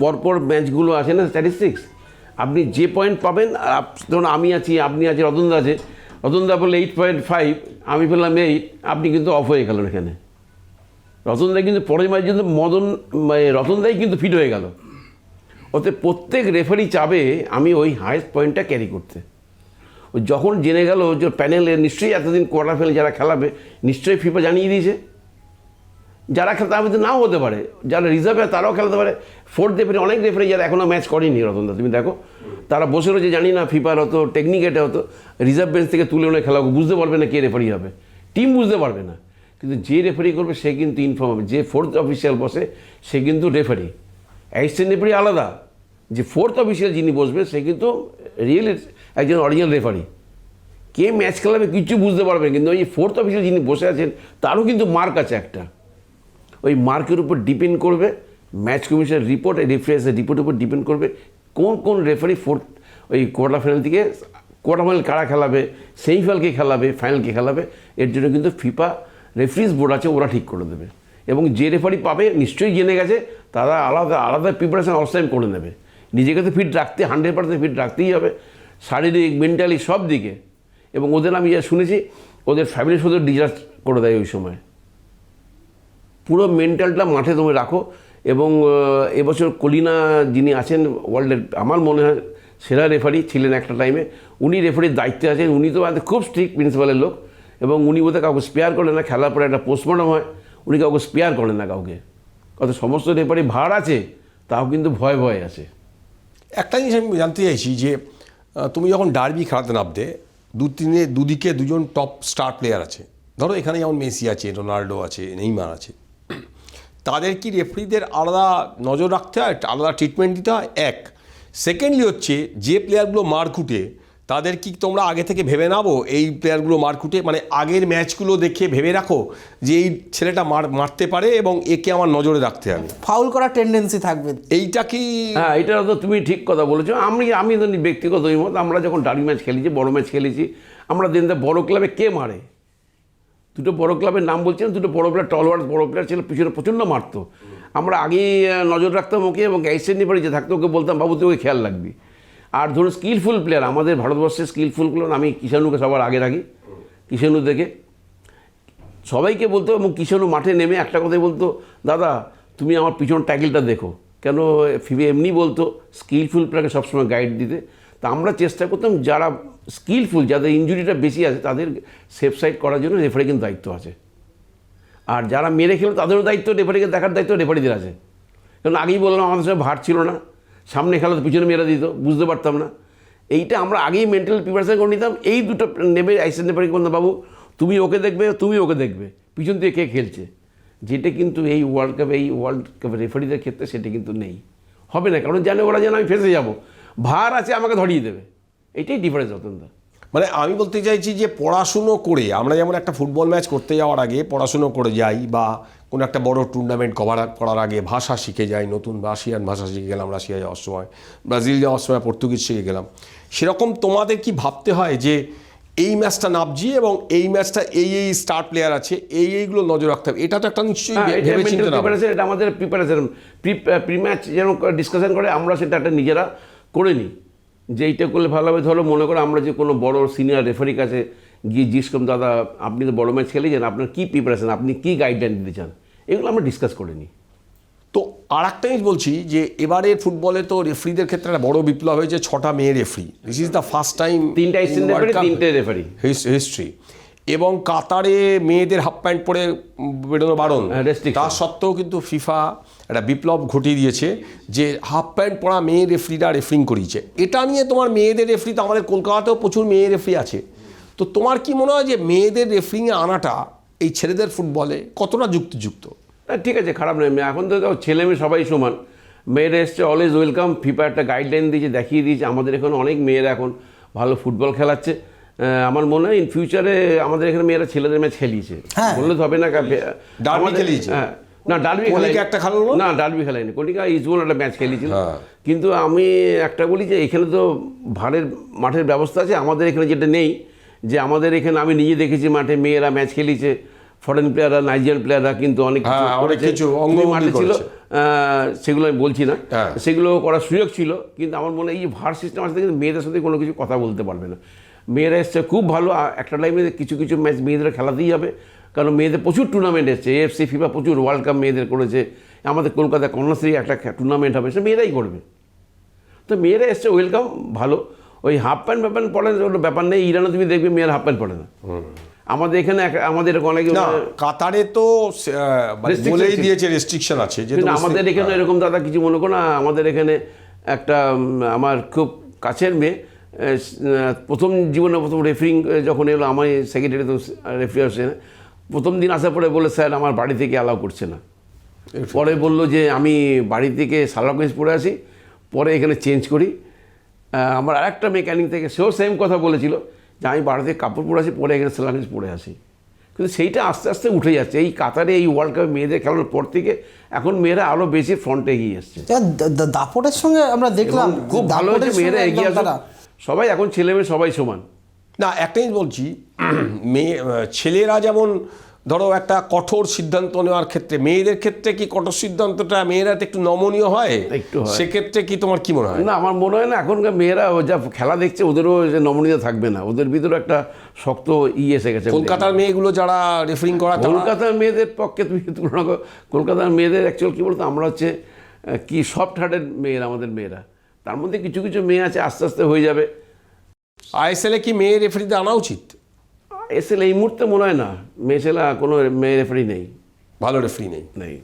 [SPEAKER 3] পরপর ম্যাচগুলো আছে না স্ট্যাটিস্টিক্স, আপনি যে পয়েন্ট পাবেন, ধরুন আমি আছি, আপনি আছে, রতনদা আছে, রতনদা বললে 8.5, আমি বললাম 8, আপনি কিন্তু অফ হয়ে গেলেন এখানে। রতনদাই কিন্তু পরের ম্যাচ কিন্তু রতনদাই কিন্তু ফিট হয়ে গেল। ওতে প্রত্যেক রেফারি চাবে আমি ওই হায়েস্ট পয়েন্টটা ক্যারি করতে। ও যখন জেনে গেল যে প্যানেলে নিশ্চয়ই এতদিন কোয়ার্টার ফাইনাল যারা খেলাবে নিশ্চয়ই ফিফা জানিয়ে দিয়েছে, যারা খেলতে হবে তো নাও হতে পারে, যারা রিজার্ভে তারাও খেলতে পারে। ফোর্থ রেফারি, অনেক রেফারি যারা এখনও ম্যাচ করেনি, রতনদা তুমি দেখো, তারা বসে রয়েছে, জানি না ফিফার হতো টেকনিক এটা হতো, রিজার্ভ বেঞ্চ থেকে তুলে ওনে খেলা বুঝতে পারবে না কে রেফারি হবে, টিম বুঝতে পারবে না। কিন্তু যে রেফারি করবে সে কিন্তু ইনফর্ম হবে। যে ফোর্থ অফিসিয়াল বসে সে কিন্তু রেফারি, অ্যাসিস্ট্যান্ট রেফারি আলাদা। যে ফোর্থ অফিসিয়াল যিনি বসবে সে কিন্তু রিয়েল একজন অরিজিনাল রেফারি। কে ম্যাচ খেলাবে কিছু বুঝতে পারবে, কিন্তু ওই ফোর্থ অফিসিয়াল যিনি বসে আছেন তারও কিন্তু মার্ক আছে একটা। ওই মার্কের উপর ডিপেন্ড করবে ম্যাচ কমিশনের রিপোর্ট, রেফারিসের রিপোর্টের উপর ডিপেন্ড করবে কোন রেফারি ওই কোয়ার্টার ফাইনাল থেকে, কোয়ার্টার ফাইনাল কারা খেলাবে, সেমিফাইনালকে খেলাবে, ফাইনালকে খেলাবে, এর জন্য কিন্তু ফিফা রেফারিজ বোর্ড আছে, ওরা ঠিক করে দেবে। এবং যে রেফারি পাবে নিশ্চয়ই জেনে গেছে, তারা আলাদা প্রিপারেশন অল টাইম করে নেবে। নিজেকে তো ফিট রাখতে 100% ফিট রাখতেই হবে, শারীরিক, মেন্টালি সব দিকে। এবং ওদের আমি যা শুনেছি ওদের ফ্যামিলির সাথে ডিজাস্ট করে দেয় ওই সময়। পুরো মেন্টালটা মাঠে তুমি রাখো। এবং এবছর কলিনা যিনি আছেন ওয়ার্ল্ডের আমার মনে হয় সেরা রেফারি ছিলেন একটা টাইমে, উনি রেফারির দায়িত্বে আছেন। উনি তো খুব স্ট্রিক্ট প্রিন্সিপালের লোক, এবং উনি বোধহয় কাউকে স্পেয়ার করেন না। খেলার পরে একটা পোস্টমর্টম হয়, উনি কাউকে স্পেয়ার করেন না কাউকে। কত সমস্ত রেফারি ভার আছে, তাও কিন্তু ভয় আছে।
[SPEAKER 2] একটা জিনিস আমি জানতে চাইছি যে তুমি যখন ডার্বি খেলাতে নামতে, দুদিকে দুজন টপ স্টার প্লেয়ার আছে, ধরো এখানে যেমন মেসি আছে, রোনাল্ডো আছে, নেইমার আছে, তাদের কি রেফারিদের আলাদা নজর রাখতে হয়, আলাদা ট্রিটমেন্ট দিতে হয়? এক। সেকেন্ডলি হচ্ছে যে প্লেয়ারগুলো মারকুটে, তাদের কি তোমরা আগে থেকে ভেবে নাও এই প্লেয়ারগুলো মারকুটে, মানে আগের ম্যাচগুলো দেখে ভেবে রাখো যে এই ছেলেটা মারতে পারে এবং একে আমার নজরে রাখতে হবে,
[SPEAKER 1] ফাউল করার টেন্ডেন্সি থাকবে,
[SPEAKER 2] এইটা কি?
[SPEAKER 3] হ্যাঁ, এটা তো তুমি ঠিক কথা বলেছো। আমি তো ব্যক্তিগত মত, আমরা যখন ডার্বি ম্যাচ খেলেছি, বড় ম্যাচ খেলেছি, আমরা দেখতে বড় ক্লাবে কে মারে, দুটো বড় ক্লাবের নাম বলছেন, দুটো বড় প্লেয়ার, টলওয়ার্ড বড় প্লেয়ার ছিল, পিছনে প্রচণ্ড মারতো। আমরা আগেই নজর রাখতাম ওকে, এবং অ্যাসিস্ট্যান্ট রেফারি যে থাকতো ওকে বলতাম বাবু তুই ওকে খেয়াল রাখবি। আর ধরুন স্কিলফুল প্লেয়ার, আমাদের ভারতবর্ষের স্কিলফুলগুলো, আমি কিষাণুকে সবার আগে রাখি। কিষাণু থেকে সবাইকে বলতো, এবং কিষাণু মাঠে নেমে একটা কথাই বলতো, দাদা তুমি আমার পিছন ট্যাকেলটা দেখো। কেন ফিবে এমনি বলতো স্কিলফুল প্লেয়ারকে সবসময় গাইড দিতে। তা আমরা চেষ্টা করতাম যারা স্কিলফুল, যাদের ইনজুরিটা বেশি আছে তাদের সেফ সাইড করার জন্য রেফারি কিন্তু দায়িত্ব আছে। আর যারা মেরে খেলো তাদেরও দায়িত্ব, রেফারিকে দেখার দায়িত্ব রেফারিদের আছে। কারণ আগেই বললাম আমাদের সঙ্গে ভার ছিল না, সামনে খেলা তো পিছনে মেরে দিত, বুঝতে পারতাম না। এইটা আমরা আগেই মেন্টাল প্রিপারেশন করে নিতাম। এই দুটো নেবে অ্যাসিস্ট্যান্ট রেফারিকে বলতাম বাবু তুমি ওকে দেখবে, তুমি ওকে দেখবে, পিছন দিয়ে কে খেলছে, যেটা কিন্তু এই ওয়ার্ল্ড কাপ রেফারিদের ক্ষেত্রে সেটা কিন্তু নেই, হবে না। কারণ জানে ওরা যেন আমি ফেসে যাব, ভার আছে আমাকে ধরিয়ে দেবে, এটাই ডিফারেন্স রতনদা।
[SPEAKER 2] মানে আমি বলতে চাইছি যে পড়াশুনো করে, আমরা যেমন একটা ফুটবল ম্যাচ করতে যাওয়ার আগে পড়াশুনো করে যাই, বা কোনো একটা বড় টুর্নামেন্ট কভার করার আগে ভাষা শিখে যাই, নতুন রাশিয়ান ভাষা শিখে গেলাম রাশিয়া যাওয়ার সময়, ব্রাজিল যাওয়ার সময় পর্তুগিজ শিখে গেলাম, সেরকম তোমাদের কি ভাবতে হয় যে এই ম্যাচটা নাবজি এবং এই ম্যাচটা এই স্টার প্লেয়ার আছে, এইগুলো নজর রাখতে হবে? এটা তো একটা নিশ্চয়ই ভেবে চিন্তে না,
[SPEAKER 3] এটা আমাদের প্রিপারেশন, প্রি ম্যাচ যেরকম ডিসকাশন করে আমরা সেটা একটা নিজেরা করে নিই যে এইটা করলে ভালো হবে। ধরো মনে করো আমরা যে কোনো বড় সিনিয়র রেফারির কাছে গিয়ে জিজ্ঞেস করুন, দাদা আপনি তো বড় ম্যাচ খেলেছেন, আপনার কী প্রিপারেশন, আপনি কী গাইডলাইন দিতে চান, এগুলো আমরা ডিসকাস করে নিই।
[SPEAKER 2] তো আর একটা জিনিস বলছি যে এবারের ফুটবলে তো রেফারিদের ক্ষেত্রে একটা বড় বিপ্লব হয়েছে, 6টা মেয়ে referee, this is the first time,
[SPEAKER 3] 3টা এশিয়ান রেফারি, 3টে রেফারি
[SPEAKER 2] হিস্ট্রি। এবং কাতারে মেয়েদের হাফ প্যান্ট পরে বেরোনো বারণ, তার সত্ত্বেও কিন্তু ফিফা একটা বিপ্লব ঘটিয়ে দিয়েছে যে হাফ প্যান্ট পরা মেয়ে রেফারিরা রেফারিং করিয়েছে। এটা নিয়ে তোমার মেয়েদের রেফারি, তো আমাদের কলকাতাতেও প্রচুর মেয়ে রেফারি আছে, তো তোমার কি মনে হয় যে মেয়েদের রেফারিংয়ে আনাটা এই ছেলেদের ফুটবলে কতটা যুক্তিযুক্ত?
[SPEAKER 3] ঠিক আছে, খারাপ নয়। এখন তো ছেলে মেয়ে সবাই সমান, মেয়েরা এসছে অলওয়েজ ওয়েলকাম। ফিফা একটা গাইডলাইন দিয়েছে, দেখিয়ে দিয়েছে, আমাদের এখানে অনেক মেয়েরা এখন ভালো ফুটবল খেলাচ্ছে। আমার মনে হয় ইন ফিউচারে আমাদের এখানে মেয়েরা ছেলেদের ম্যাচ খেলিয়েছে, বললে তো হবে না। হ্যাঁ, না ডার্বি না, ডার্বি খেলায়নি, কলিকা ইজবল একটা ম্যাচ খেলিয়েছিল। কিন্তু আমি একটা বলি যে এখানে তো ভাড়ের মাঠের ব্যবস্থা আছে, আমাদের এখানে যেটা নেই, যে আমাদের এখানে আমি নিজে দেখেছি মাঠে মেয়েরা ম্যাচ খেলিয়েছে, ফরেন প্লেয়াররা, নাইজেরিয়ান প্লেয়াররা কিন্তু অনেক কিছু মাঠে ছিল, সেগুলো আমি বলছি না, সেগুলো করার সুযোগ ছিল। কিন্তু আমার মনে হয় এই ভার সিস্টেম আসতে কিন্তু মেয়েদের সাথে কোনো কিছু কথা বলতে পারবে না। মেয়েরা এসছে খুব ভালো, একটা টাইমে কিছু কিছু ম্যাচ মেয়েদের খেলাতেই হবে, কারণ মেয়েদের প্রচুর টুর্নামেন্ট এসছে, এএফসি ফিফা প্রচুর ওয়ার্ল্ড কাপ মেয়েদের করেছে, আমাদের কলকাতায় কন্যাশ্রী একটা টুর্নামেন্ট হবে, সে মেয়েরাই করবে। তো মেয়েরা এসছে ওয়েলকাম, ভালো। ওই হাফ প্যান্ট পরে ওটা ব্যাপার নেই, ইরানে তুমি দেখবে মেয়েরা হাফ প্যান্ট পরে না, আমাদের এখানে আমাদের অনেক
[SPEAKER 2] কাতারে তো বলেই দিয়েছে রেস্ট্রিকশন আছে,
[SPEAKER 3] আমাদের এখানে এরকম দাদা কিছু মনে করো না। আমাদের এখানে একটা আমার খুব কাছের মেয়ে, প্রথম রেফারিং যখন এলো, আমার সেক্রেটারি তো রেফারি আসে, প্রথম দিন আসার পরে বলে স্যার আমার বাড়ি থেকে অ্যালাউ করছে না। পরে বললো যে আমি বাড়ি থেকে সালোয়ার কামিজ পরে আসি, পরে এখানে চেঞ্জ করি। আমার আরেকটা মেকানিক থেকে সেও সেম কথা বলেছিল যে আমি বাড়ি থেকে কাপড় পরে আসি, পরে এখানে সালোয়ার কামিজ পরে আসি। কিন্তু সেইটা আস্তে আস্তে উঠে যাচ্ছে। এই কাতারে এই ওয়ার্ল্ড কাপে মেয়েদের খেলানোর পর থেকে এখন মেয়েরা আরও বেশি ফ্রন্টে এগিয়ে এসছে।
[SPEAKER 1] দাপটের সঙ্গে আমরা দেখলাম
[SPEAKER 3] খুব ভালো হচ্ছে, মেয়েরা এগিয়ে আসছে, সবাই এখন ছেলে মেয়ে সবাই সমান।
[SPEAKER 2] না, একটা জিনিস বলছি, ছেলেরা যেমন ধরো একটা কঠোর সিদ্ধান্ত নেওয়ার ক্ষেত্রে, মেয়েদের ক্ষেত্রে কি কঠোর সিদ্ধান্তটা মেয়েরা একটু নমনীয় হয়?
[SPEAKER 3] একটু হয়।
[SPEAKER 2] সেক্ষেত্রে কি তোমার কি মনে হয়?
[SPEAKER 3] না, আমার মনে হয় না এখনকার মেয়েরা যা খেলা দেখছে ওদেরও যে নমনীয় থাকবে না, ওদের ভিতরে একটা শক্ত এসে গেছে।
[SPEAKER 2] কলকাতার মেয়েগুলো যারা রেফারিং করা,
[SPEAKER 3] কলকাতার মেয়েদের পক্ষে তুমি তুলনা করো, কলকাতার মেয়েদের অ্যাকচুয়াল কী বলতো, আমরা হচ্ছে কি সফট হার্টেড মেয়েরা, আমাদের মেয়েরা, তার মধ্যে কিছু কিছু মেয়ে আছে আস্তে আস্তে হয়ে যাবে।
[SPEAKER 2] আইএসএলে কি মেয়ে রেফারিতে আনা উচিত?
[SPEAKER 3] আইএসএল এই মুহূর্তে মনে হয় না, মেয়েছেলা কোনো মেয়ে রেফারি নেই,
[SPEAKER 2] ভালো রেফারি নেই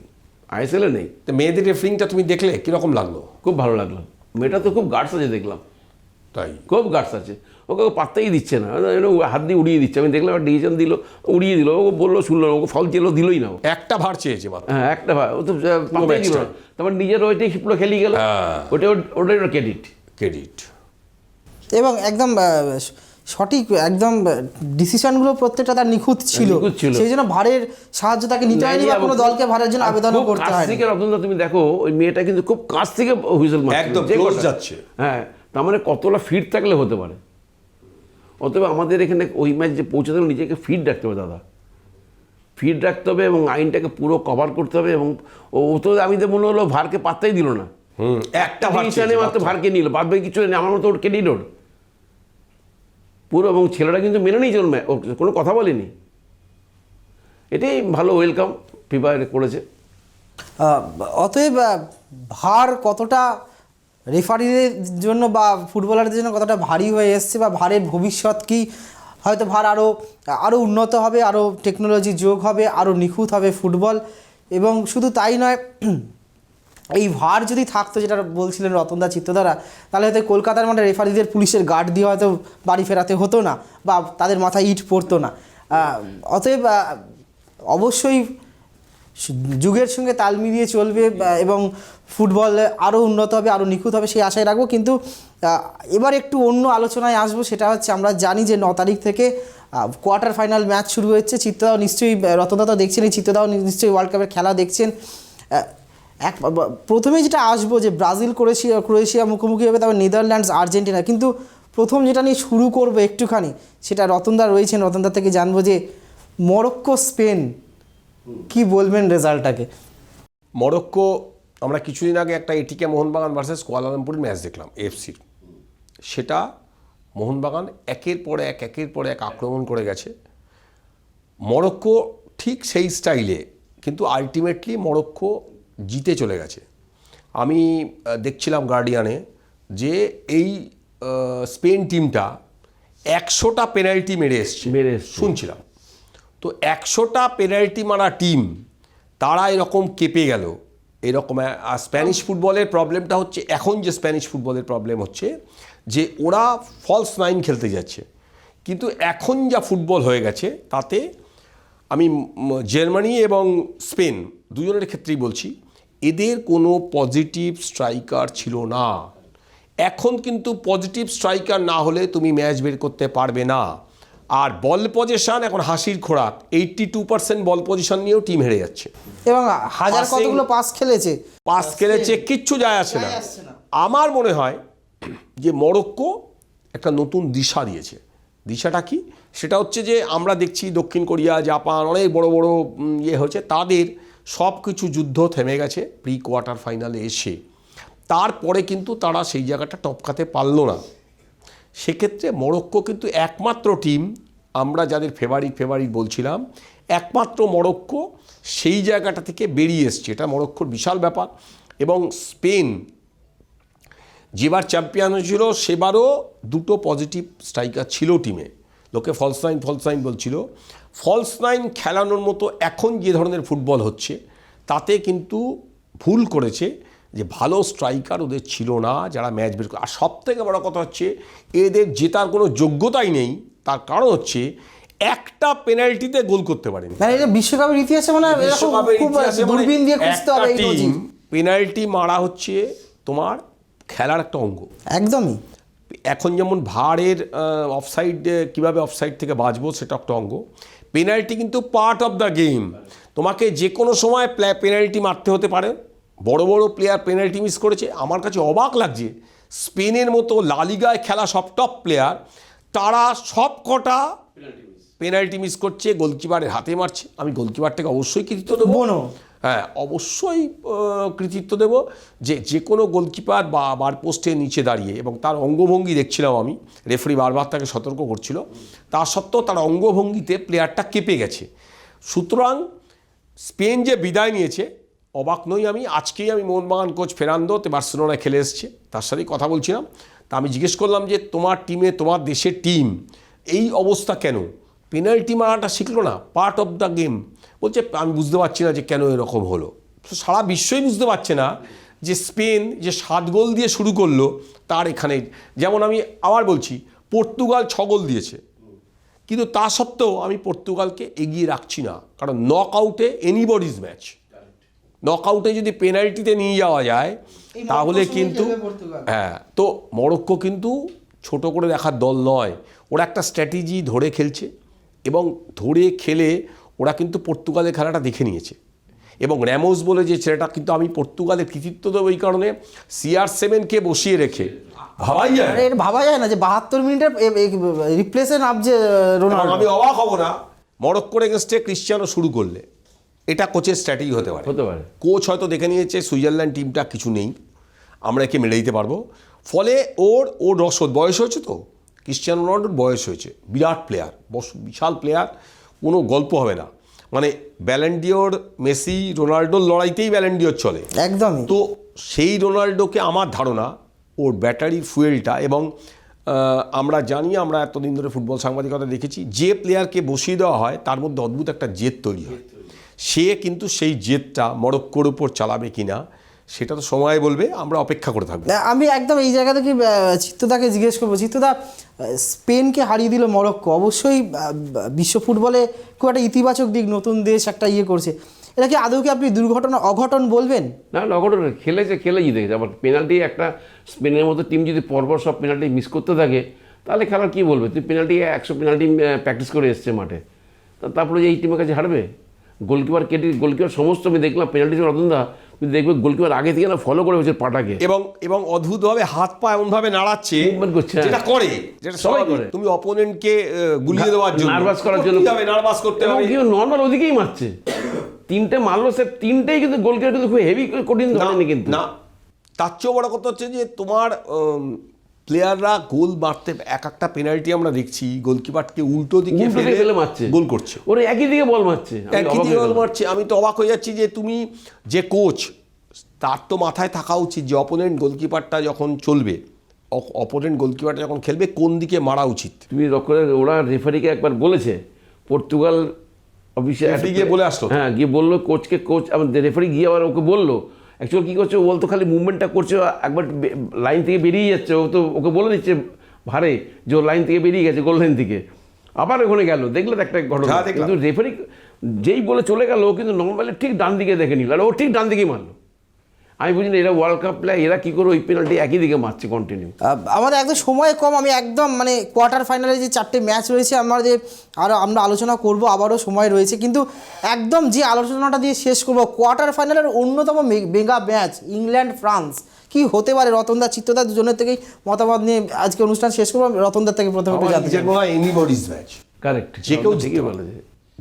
[SPEAKER 3] আইএসএলে নেই।
[SPEAKER 2] তো মেয়েদের রেফারিংটা তুমি দেখলে কীরকম লাগলো?
[SPEAKER 3] খুব ভালো লাগলো, মেয়েটা তো খুব গার্ডস আছে দেখলাম,
[SPEAKER 2] তাই খুব
[SPEAKER 3] খুব গার্ডস আছে, ওকে পাত্তাই দিচ্ছে না, হাত দিয়ে উড়িয়ে দিচ্ছে। আমি দেখলাম ডিসিশন দিল, উড়িয়ে দিল, ও বললো শুনলো না, ওকে ফল চেলো, দিলই না,
[SPEAKER 2] একটা ভার চেয়েছে,
[SPEAKER 3] হ্যাঁ একটা ভার, ও তো পাত্তাই দিল না। তারপর নিজের ওইটাই হিপলো খেলি গেল, ওটাই ক্রেডিট।
[SPEAKER 1] এবং একদম সঠিক, একদম ডিসিশনগুলো প্রত্যেকটা তার নিখুঁত ছিল, সেই জন্য ভারের সাহায্য তাকে নিতে হয়নি বা কোনো দলকে ভারের জন্য আবেদনও করতে হয়নি।
[SPEAKER 3] রতনদা তুমি দেখো ওই মেয়েটা কিন্তু খুব কাছ থেকে হুইসেল মারছে,
[SPEAKER 2] একদম ক্লোজ যাচ্ছে।
[SPEAKER 3] হ্যাঁ, তার মানে কতটা ফিট থাকলে হতে পারে। অতএব আমাদের এখানে ওই ম্যাচ যে পৌঁছাতে হলে নিজেকে ফিট রাখতে হবে দাদা, ফিট রাখতে হবে এবং আইনটাকে পুরো কভার করতে হবে। এবং ও তো আমি তো মনে হলো ভারকে পাত্তাই দিল না, একটা মাত্র ভারকে নিল, বাদ বাকি কিছু আমার মতো ওর ক্রেডিট ওর পুরো। এবং ছেলেরা কিন্তু মেনে নিয়েছে, ওর কোনো কথা বলেনি, এটাই ভালো ওয়েলকাম ফিফা করেছে।
[SPEAKER 1] অতএব ভার কতটা রেফারিদের জন্য বা ফুটবলারদের জন্য কতটা ভারী হয়ে এসছে, বা ভারের ভবিষ্যৎ কি, হয়তো ভার আরও উন্নত হবে, আরও টেকনোলজি যোগ হবে, আরও নিখুঁত হবে ফুটবল। এবং শুধু তাই নয়, এই ভার যদি থাকতো, যেটা বলছিলেন রতনদা চিত্তদারা, তাহলে হয়তো কলকাতার মাঠে রেফারিদের পুলিশের গার্ড দিয়ে হয়তো বাড়ি ফেরাতে হতো না, বা তাদের মাথায় ইট পড়তো না। অতএব অবশ্যই যুগের সঙ্গে তাল মিলিয়ে চলবে এবং ফুটবল আরও উন্নত হবে, আরও নিখুঁত হবে সেই আশায় রাখবো। কিন্তু এবার একটু অন্য আলোচনায় আসবো, সেটা হচ্ছে আমরা জানি যে 9 তারিখ থেকে কোয়ার্টার ফাইনাল ম্যাচ শুরু হচ্ছে। চিত্তদাও নিশ্চয়ই, রতনদাও দেখছেন, এই চিত্তদাও নিশ্চয়ই ওয়ার্ল্ড কাপের খেলা দেখছেন। প্রথমে যেটা আসবো যে ব্রাজিল ক্রোয়েশিয়া মুখোমুখি হবে, তারপর নেদারল্যান্ডস আর্জেন্টিনা। কিন্তু প্রথম যেটা নিয়ে শুরু করবো একটুখানি, সেটা রতনদা রয়েছেন, রতনদা থেকে জানবো যে মরক্কো স্পেন, কি বলবেন রেজাল্টটাকে?
[SPEAKER 2] মরক্কো, আমরা কিছুদিন আগে একটা এটিকে মোহনবাগান ভার্সেস কুয়ালালামপুরের ম্যাচ দেখলাম এফসির। সেটা মোহনবাগান একের পর এক আক্রমণ করে গেছে। মরক্কো ঠিক সেই স্টাইলে, কিন্তু আলটিমেটলি মরক্কো জিতে চলে গেছে। আমি দেখছিলাম গার্ডিয়ানে যে এই স্পেন টিমটা 100টা পেনাল্টি মেরে এসছে শুনছিলাম। তো 100টা পেনাল্টি মারা টিম, তারা এরকম কেঁপে গেল এরকম। আর স্প্যানিশ ফুটবলের প্রবলেমটা হচ্ছে, এখন যে স্প্যানিশ ফুটবলের প্রবলেম হচ্ছে যে ওরা ফলস 9 খেলতে যাচ্ছে। কিন্তু এখন যা ফুটবল হয়ে গেছে তাতে আমি জার্মানি এবং স্পেন দুজনের ক্ষেত্রেই বলছি, এদের কোনো পজিটিভ স্ট্রাইকার ছিল না। এখন কিন্তু পজিটিভ স্ট্রাইকার না হলে তুমি ম্যাচ বের করতে পারবে না। আর বল পজিশন এখন হাসির খোরাক, 82% বল পজিশন নিয়েও টিম হেরে যাচ্ছে।
[SPEAKER 1] এবং হাজার কতগুলো পাস খেলেছে,
[SPEAKER 2] কিচ্ছু যায় আসে না। আমার মনে হয় যে মরক্কো একটা নতুন দিশা দিয়েছে। দিশাটা কি? সেটা হচ্ছে যে আমরা দেখছি দক্ষিণ কোরিয়া, জাপান, অনেক বড় বড় হচ্ছে, তাদের সব কিছু যুদ্ধ থেমে গেছে প্রি কোয়ার্টার ফাইনালে এসে। তারপরে কিন্তু তারা সেই জায়গাটা টপকাতে পারলো না। সেক্ষেত্রে মরক্কো কিন্তু একমাত্র টিম, আমরা যাদের ফেভারিট বলছিলাম, একমাত্র মরক্কো সেই জায়গাটা থেকে বেরিয়ে এসছে। এটা মরক্কোর বিশাল ব্যাপার। এবং স্পেন যেবার চ্যাম্পিয়ন হয়েছিল সেবারও 2টো পজিটিভ স্ট্রাইকার ছিল টিমে। লোকে ফলস নাইন বলছিল। ফলস 9 খেলানোর মতো এখন যে ধরনের ফুটবল হচ্ছে তাতে কিন্তু ভুল করেছে, যে ভালো স্ট্রাইকার ওদের ছিল না যারা ম্যাচ বের করে। আর সবথেকে বড় কথা হচ্ছে এদের জেতার কোনো যোগ্যতাই নেই। তার কারণ হচ্ছে একটা পেনাল্টিতে গোল করতে পারেনি।
[SPEAKER 1] মানে এটা বিশ্বকাপের ইতিহাসে মানে দূরবীন দিয়ে খুঁজতে হবে এই টিম।
[SPEAKER 2] পেনাল্টি মারা হচ্ছে তোমার খেলার একটা অঙ্গ।
[SPEAKER 1] একদমই।
[SPEAKER 2] এখন যেমন ভারের অফসাইড, কীভাবে অফসাইড থেকে বাঁচবো সেটা একটা অঙ্গ। পেনাল্টি কিন্তু পার্ট অফ দ্য গেম। তোমাকে যে কোনো সময় পেনাল্টি মারতে হতে পারে। বড় বড় প্লেয়ার পেনাল্টি মিস করেছে। আমার কাছে অবাক লাগছে, স্পেনের মতো লালিগায় খেলা সব টপ প্লেয়ার, তারা সব কটা পেনাল্টি মিস করছে, গোলকিপারের হাতে মারছে। আমি গোলকিপারটাকে অবশ্যই কৃতিত্ব দেবো। হ্যাঁ, অবশ্যই কৃতিত্ব দেব যে কোনো গোলকিপার বা বার পোস্টের নিচে দাঁড়িয়ে, এবং তার অঙ্গভঙ্গি দেখছিলাম আমি, রেফারি বারবার তাকে সতর্ক করছিল, তা সত্ত্বেও তার অঙ্গভঙ্গিতে প্লেয়ারটা কেঁপে গেছে। সুতরাং স্পেন যে বিদায় নিয়েছে, অবাক নই আমি। আজকেই আমি মোহনবাগান কোচ ফেরান্দো বার্সেলোনায় খেলে এসছে, তার সাথেই কথা বলছিলাম। তা আমি জিজ্ঞেস করলাম যে তোমার টিমে, তোমার দেশের টিম এই অবস্থা কেন? পেনাল্টি মারাটা শিখলো না, পার্ট অফ দ্য গেম। বলছে আমি বুঝতে পারছি না যে কেন এরকম হলো। সারা বিশ্বই বুঝতে পারছে না যে স্পেন যে 7 গোল দিয়ে শুরু করলো, তার এখানে, যেমন আমি আবার বলছি, পর্তুগাল 6 গোল দিয়েছে, কিন্তু তা সত্ত্বেও আমি পর্তুগালকে এগিয়ে রাখছি না। কারণ নক আউটে এনিবডিজ ম্যাচ, নক আউটে যদি পেনাল্টিতে নিয়ে যাওয়া যায় তাহলে কিন্তু, হ্যাঁ, তো মরক্কো কিন্তু ছোট করে দেখার দল নয়। ওরা একটা স্ট্র্যাটেজি ধরে খেলছে, এবং ধরে খেলে ওরা কিন্তু পর্তুগালের খেলাটা দেখে নিয়েছে। এবং র্যামোস বলে যে ছেলেটা, কিন্তু আমি পর্তুগালের কৃতিত্ব দেবো এই কারণে, CR7কে বসিয়ে রেখে
[SPEAKER 1] ভাবা যায় না যে 72 মিনিটের রিপ্লেসে নামছে রোনাল্ডো।
[SPEAKER 2] আমি অবাক হব না মরক্কোর এগেনস্টে ক্রিশ্চিয়ানো শুরু করলে। এটা কোচের স্ট্র্যাটেজি হতে পারে। কোচ হয়তো দেখে নিয়েছে সুইজারল্যান্ড টিমটা কিছু নেই, আমরা একে মেরে দিতে পারবো। ফলে ওর রসদ, বয়স হয়েছে, তো ক্রিশ্চিয়ানো রোনাল্ডোর বয়স হয়েছে, বিরাট প্লেয়ার, বিশাল প্লেয়ার, কোনো গল্প হবে না। মানে ব্যালেন্ডিওর, মেসি, রোনাল্ডোর লড়াইতেই ব্যালেন্ডিওর চলে
[SPEAKER 1] একদম।
[SPEAKER 2] তো সেই রোনাল্ডোকে আমার ধারণা ওর ব্যাটারির ফুয়েলটা, এবং আমরা জানি, আমরা এতদিন ধরে ফুটবল সাংবাদিকতা দেখেছি, যে প্লেয়ারকে বসিয়ে দেওয়া হয় তার মধ্যে অদ্ভুত একটা জেদ তৈরি হয়। সে কিন্তু সেই জেদটা মরক্কোর উপর চালাবে কিনা সেটা তো সময় বলবে, আমরা অপেক্ষা করে থাকবো।
[SPEAKER 1] আমি একদম এই জায়গা থেকে চিত্তদাকে জিজ্ঞেস করবো, চিত্তদা স্পেনকে হারিয়ে দিল মরক্কো, অবশ্যই বিশ্ব ফুটবলে খুব একটা ইতিবাচক দিক, নতুন দেশ একটা ইয়ে করছে, এটা কি আদৌ কি আপনি দুর্ঘটনা অঘটন বলবেন?
[SPEAKER 3] না অঘটন, খেলে জিতে গেছে। আবার পেনাল্টি একটা স্পেনের মতো টিম যদি পরপর সব পেনাল্টি মিস করতে থাকে তাহলে খেলার কী বলবে? তুই পেনাল্টি 100 পেনাল্টি প্র্যাকটিস করে এসছে মাঠে, তারপরে এই টিমের কাছে হারবে? গোলকিপার সমস্ত আমি দেখলাম পেনাল্টি রতনদা, তুমি দেখবে গোলকিপার আগে থেকে না ফলো করে হচ্ছে পাটাকে,
[SPEAKER 2] এবং অদ্ভুতভাবে হাত পা এমনভাবে নাড়াচ্ছে, যেটা করে, যেটা সবাই করে, তুমি অপোনেন্টকে গুলিয়ে দেওয়ার জন্য,
[SPEAKER 3] নার্ভাস করার জন্য,
[SPEAKER 2] নার্ভাস করতে হবে,
[SPEAKER 3] এবং নর্মাল ওদিকেই মারছে। 3টে মারলো, সে 3টেই কিন্তু গোলকিপার কিন্তু খুব হেভি কঠিন ধরেনি কিন্তু
[SPEAKER 2] না। তার চেয়েও বড় কথা হচ্ছে যে তোমার প্লেয়াররা গোল মারতে, একটা পেনাল্টি আমরা দেখছি গোলকিপারকে উল্টো দিকে ফেলে
[SPEAKER 3] মারছে,
[SPEAKER 2] গোল করছে,
[SPEAKER 3] ওরা একই দিকে বল মারছে,
[SPEAKER 2] আমি তো অবাক হয়ে যাচ্ছি যে তুমি যে কোচ, তার তো মাথায় থাকা উচিত যে অপোনেন্ট গোলকিপারটা যখন চলবে, অপোনেন্ট গোলকিপারটা যখন খেলবে কোন দিকে মারা উচিত।
[SPEAKER 3] তুমি ওরা রেফারিকে একবার বলেছে, পর্তুগাল অফিসে
[SPEAKER 2] গিয়ে বলে আসলো,
[SPEAKER 3] হ্যাঁ গিয়ে বললো কোচ আমাদের রেফারি গিয়ে আবার ওকে বললো অ্যাকচুয়ালি কী করছে, ও তো খালি মুভমেন্টটা করছে, একবার লাইন থেকে বেরিয়ে যাচ্ছে, ও তো ওকে বলে দিচ্ছে ভারে যে ও লাইন থেকে বেরিয়ে গেছে, গোল লাইন থেকে, আবার ওখানে গেল, দেখলে তো একটা ঘটনা। কিন্তু রেফারি যেই বলে চলে গেল, ও কিন্তু নর্মালি ঠিক ডান দিকে দেখে নিল, আর ও ঠিক ডান দিকেই মারলো। আমি বুঝি না এরা ওয়ার্ল্ড কাপ প্লেয়ার, এরা কী করে ওই পেনাল্টি একই দিকে মারছে কন্টিনিউ।
[SPEAKER 1] আমাদের একদম সময় কম, আমি একদম মানে কোয়ার্টার ফাইনালে যে 4টে ম্যাচ রয়েছে আমাদের আমরা আলোচনা করব, আবারও সময় রয়েছে, কিন্তু একদম যে আলোচনাটা দিয়ে শেষ করব, কোয়ার্টার ফাইনালের অন্যতম মেগা ম্যাচ ইংল্যান্ড ফ্রান্স, কি হতে পারে? রতনদা, চিত্তদা দুজনের থেকেই মতামত নিয়ে আজকে অনুষ্ঠান শেষ করবো। রতনদার থেকে প্রথমে জানতে চাই।
[SPEAKER 2] এনিবডিজ ম্যাচ,
[SPEAKER 3] কারেক্ট,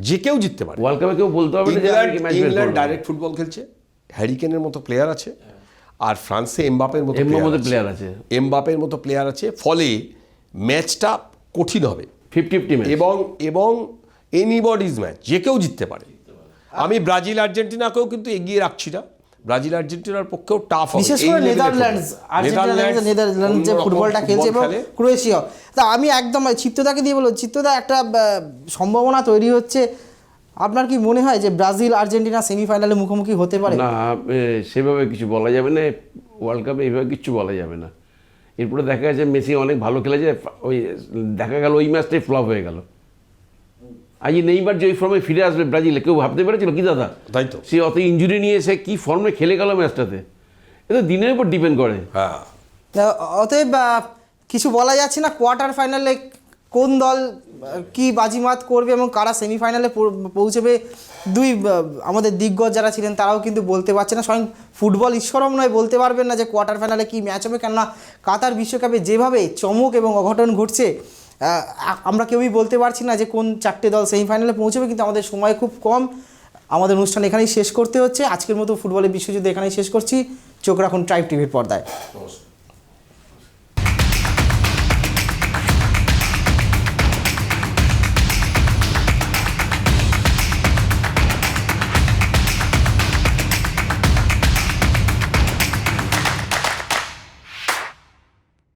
[SPEAKER 2] যে কেউ জিততে পারে
[SPEAKER 3] ওয়ার্ল্ড কাপে, কেউ বলতে হবে না যে
[SPEAKER 2] ইংল্যান্ড ডাইরেক্ট ফুটবল খেলছে, হ্যারিকেনের মতো প্লেয়ার আছে, আর ফ্রান্সে এমবাপের মতো প্লেয়ার আছে, ফলে ম্যাচটা কঠিন হবে,
[SPEAKER 3] 50-50 ম্যাচ,
[SPEAKER 2] এবং এনিবডিজ ম্যাচ, যে কেউ জিততে পারে। আমি ব্রাজিল আর্জেন্টিনাকেও কিন্তু এগিয়ে রাখছি না, ব্রাজিল আর্জেন্টিনার পক্ষেও টাফ হবে,
[SPEAKER 1] বিশেষ করে নেদারল্যান্ডস যে ফুটবলটা খেলছে এবং ক্রোয়েশিয়া। তা আমি একদম চিত্তদাকে দিয়ে বলবো, চিত্তদা একটা সম্ভাবনা তৈরি হচ্ছে, আপনার কি মনে হয় যে ব্রাজিল আর্জেন্টিনা সেমিফাইনালে মুখোমুখি হতে পারে?
[SPEAKER 3] না, সেভাবে কিছু বলা যাবে না, ওয়ার্ল্ড কাপে এইভাবে কিছু বলা যাবে না। এরপরে দেখা গেছে মেসি অনেক ভালো খেলেছে, ওই দেখা গেল ওই ম্যাচটাই ফ্লপ হয়ে গেল। আজ নেইমার যে ওই ফর্মে ফিরে আসবে ব্রাজিলে, কেউ ভাবতে পেরেছিল কি দাদা?
[SPEAKER 2] তাই তো,
[SPEAKER 3] সে অত ইঞ্জুরি নিয়ে এসে কি ফর্মে খেলে গেল ম্যাচটাতে, এটা দিনের উপর ডিপেন্ড করে।
[SPEAKER 2] হ্যাঁ,
[SPEAKER 1] অতএব কিছু বলা যাচ্ছে না কোয়ার্টার ফাইনালে কোন দল কি বাজিমাত করবে এবং কারা সেমিফাইনালে পৌঁছবে। আমাদের দিগ্গজ যারা ছিলেন তারাও কিন্তু বলতে পারছে না, স্বয়ং ফুটবল ঈশ্বরম নয় বলতে পারবেন না যে কোয়ার্টার ফাইনালে কী ম্যাচ হবে, কেননা কাতার বিশ্বকাপে যেভাবে চমক এবং অঘটন ঘটছে, আমরা কেউই বলতে পারছি না যে কোন 4টে দল সেমিফাইনালে পৌঁছবে। কিন্তু আমাদের সময় খুব কম, আমাদের অনুষ্ঠান এখানেই শেষ করতে হচ্ছে। আজকের মতো ফুটবলের বিশ্বযুদ্ধ এখানেই শেষ করছি। চোখ রাখুন ট্রাইব টিভির পর্দায়।